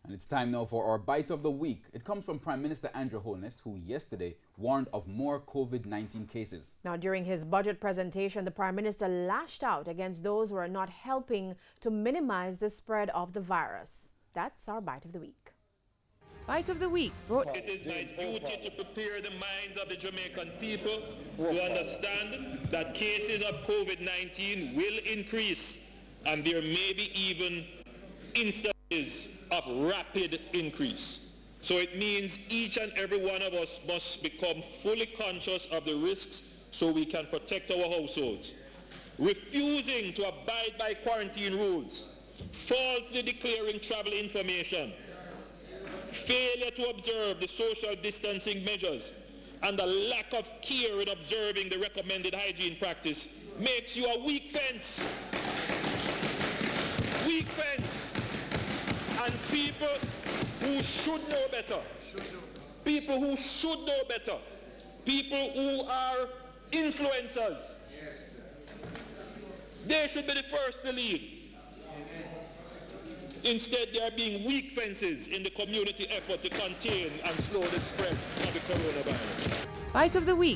And it's time now for our Bite of the Week. It comes from Prime Minister Andrew Holness, who yesterday warned of more COVID-19 cases. Now, during his budget presentation, the Prime Minister lashed out against those who are not helping to minimize the spread of the virus. That's our Bite of the Week. Bite of the Week. It is my duty to prepare the minds of the Jamaican people to understand that cases of COVID-19 will increase, and there may be even instances of rapid increase. So it means each and every one of us must become fully conscious of the risks so we can protect our households. Refusing to abide by quarantine rules, falsely declaring travel information, failure to observe the social distancing measures, and the lack of care in observing the recommended hygiene practice makes you a weak fence. Weak fence. And people who should know better, people who should know better, people who are influencers, they should be the first to lead. Instead, they are being weak fences in the community effort to contain and slow the spread of the coronavirus. Bite of the Week.